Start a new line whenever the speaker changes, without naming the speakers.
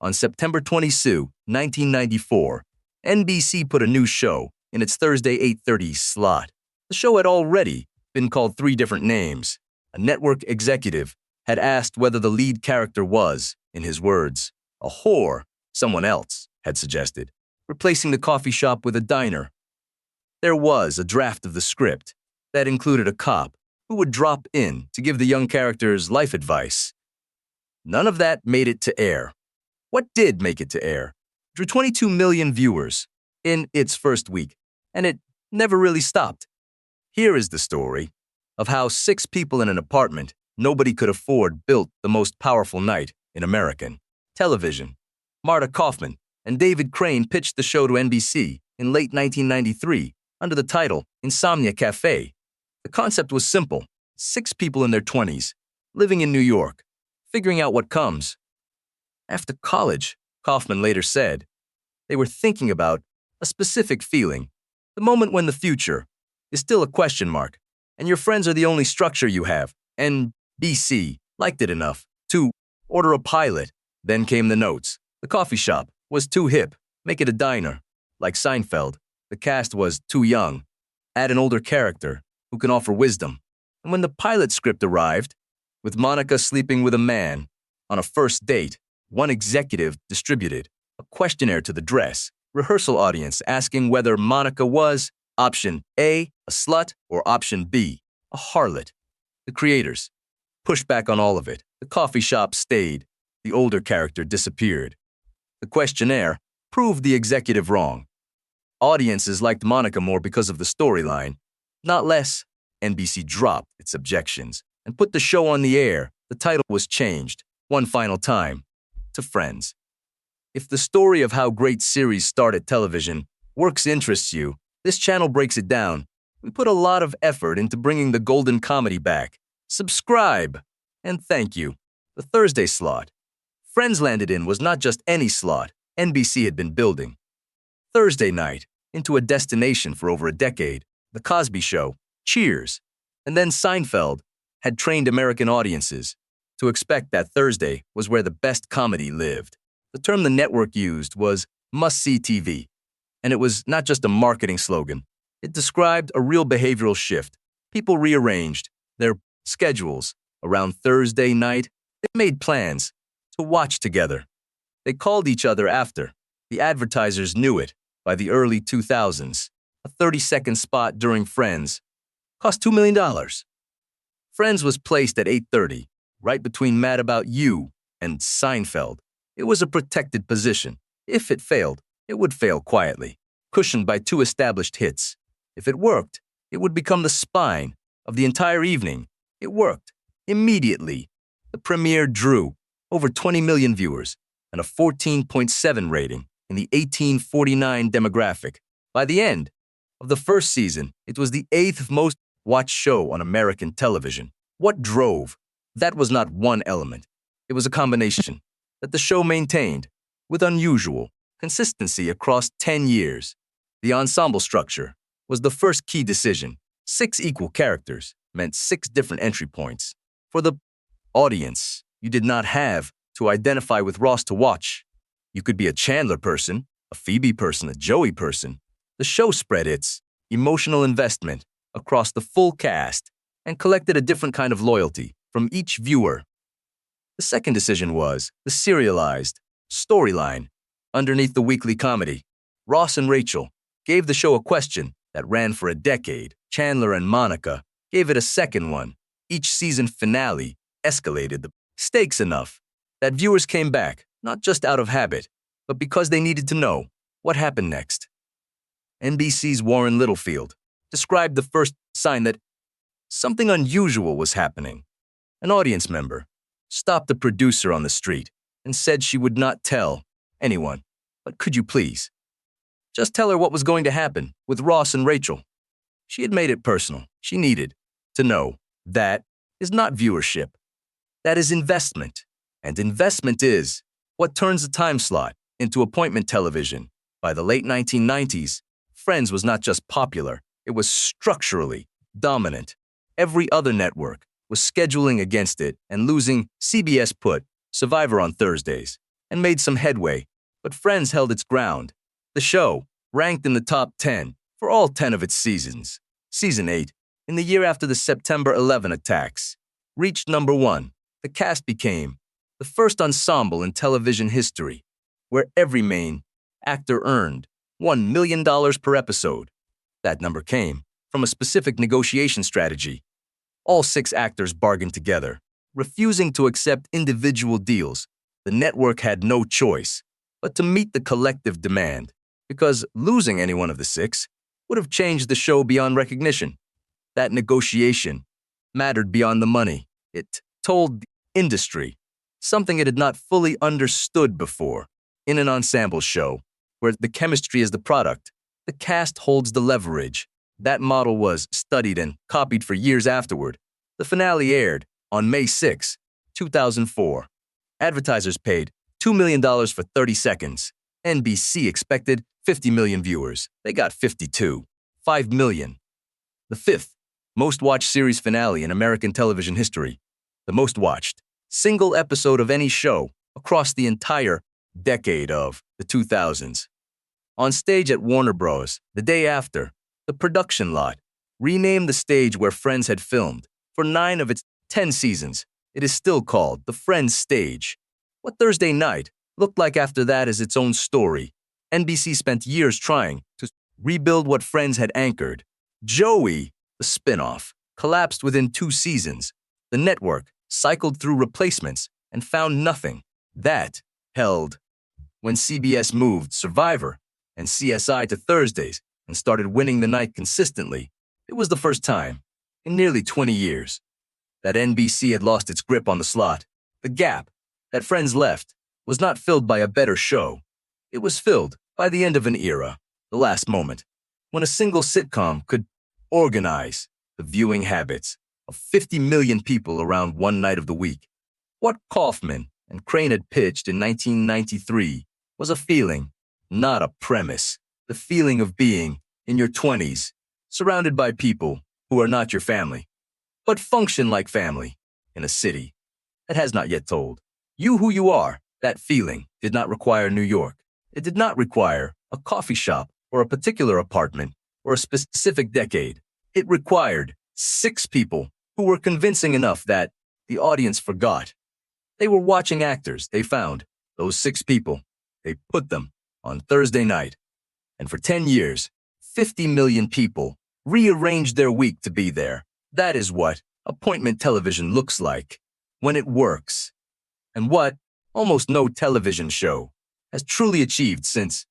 On September 22, 1994, NBC put a new show in its Thursday 8:30 slot. The show had already been called 3 different names. A network executive had asked whether the lead character was, in his words, a whore, someone else had suggested, replacing the coffee shop with a diner. There was a draft of the script that included a cop who would drop in to give the young characters life advice. None of that made it to air. What did make it to air drew 22 million viewers in its first week, and it never really stopped. Here is the story of how 6 people in an apartment nobody could afford built the most powerful night in American television. Marta Kaufman and David Crane pitched the show to NBC in late 1993 under the title Insomnia Cafe. The concept was simple: 6 people in their 20s, living in New York, figuring out what comes. After college, Kaufman later said, they were thinking about a specific feeling, the moment when the future is still a question mark, and your friends are the only structure you have. NBC liked it enough to order a pilot. Then came the notes. The coffee shop was too hip. Make it a diner. Like Seinfeld, the cast was too young. Add an older character who can offer wisdom. And when the pilot script arrived, with Monica sleeping with a man on a first date, one executive distributed a questionnaire to the dress rehearsal audience asking whether Monica was option A, a slut, or option B, a harlot. The creators pushed back on all of it. The coffee shop stayed. The older character disappeared. The questionnaire proved the executive wrong. Audiences liked Monica more because of the storyline, not less. NBC dropped its objections and put the show on the air. The title was changed, one final time, to Friends. If the story of how great series started television works interests you, this channel breaks it down. We put a lot of effort into bringing the golden comedy back. Subscribe, and thank you. The Thursday slot Friends landed in was not just any slot NBC had been building. Thursday night, into a destination for over a decade, The Cosby Show, Cheers, and then Seinfeld had trained American audiences to expect that Thursday was where the best comedy lived. The term the network used was must-see TV, and it was not just a marketing slogan. It described a real behavioral shift. People rearranged their schedules around Thursday night. They made plans to watch together. They called each other after. The advertisers knew it. By the early 2000s, a 30-second spot during Friends cost $2 million. Friends was placed at 8:30, right between Mad About You and Seinfeld. It was a protected position. If it failed, it would fail quietly, cushioned by 2 established hits. If it worked, it would become the spine of the entire evening. It worked. Immediately, the premiere drew over 20 million viewers and a 14.7 rating in the 1849 demographic. By the end of the first season, it was the 8th most watched show on American television. What drove? That was not one element. It was a combination that the show maintained with unusual consistency across 10 years. The ensemble structure was the first key decision. 6 equal characters meant 6 different entry points. For the audience, you did not have to identify with Ross to watch. You could be a Chandler person, a Phoebe person, a Joey person. The show spread its emotional investment across the full cast and collected a different kind of loyalty from each viewer. The second decision was the serialized storyline underneath the weekly comedy. Ross and Rachel gave the show a question that ran for a decade. Chandler and Monica gave it a second one. Each season finale escalated the stakes enough that viewers came back, not just out of habit, but because they needed to know what happened next. NBC's Warren Littlefield described the first sign that something unusual was happening. An audience member stopped a producer on the street and said she would not tell anyone, but could you please just tell her what was going to happen with Ross and Rachel? She had made it personal. She needed to know. That is not viewership. That is investment. And investment is what turns a time slot into appointment television. By the late 1990s, Friends was not just popular, it was structurally dominant. Every other network was scheduling against it, and losing CBS put Survivor on Thursdays. and made some headway, but Friends held its ground. The show ranked in the top 10 for all 10 of its seasons. Season 8, in the year after the September 11 attacks, reached number 1. The cast became the first ensemble in television history where every main actor earned $1 million per episode. That number came from a specific negotiation strategy. All 6 actors bargained together, refusing to accept individual deals. The network had no choice but to meet the collective demand, because losing any one of the 6 would have changed the show beyond recognition. That negotiation mattered beyond the money. It told the industry something it had not fully understood before. In an ensemble show, where the chemistry is the product, the cast holds the leverage. That model was studied and copied for years afterward. The finale aired on May 6, 2004. Advertisers paid $2 million for 30 seconds. NBC expected 50 million viewers. They got 52. 5 million. The 5th most watched series finale in American television history. The most watched single episode of any show across the entire decade of the 2000s. On stage at Warner Bros. The day after, the production lot renamed the stage where Friends had filmed. For 9 of its 10 seasons, it is still called the Friends stage. What Thursday night looked like after that is its own story. NBC spent years trying to rebuild what Friends had anchored. Joey, the spinoff, collapsed within 2 seasons. The network cycled through replacements and found nothing. That held when CBS moved Survivor and CSI to Thursdays and started winning the night consistently. It was the first time in nearly 20 years that NBC had lost its grip on the slot. The gap that Friends left was not filled by a better show. It was filled by the end of an era, the last moment, when a single sitcom could organize the viewing habits of 50 million people around one night of the week. What Kaufman and Crane had pitched in 1993 was a feeling, not a premise. The feeling of being in your 20s, surrounded by people who are not your family, but function like family in a city that has not yet told you who you are. That feeling did not require New York. It did not require a coffee shop or a particular apartment or a specific decade. It required 6 people who were convincing enough that the audience forgot. They were watching actors. They found those 6 people. They put them on Thursday night. And for 10 years, 50 million people rearranged their week to be there. That is what appointment television looks like when it works, and what almost no television show has truly achieved since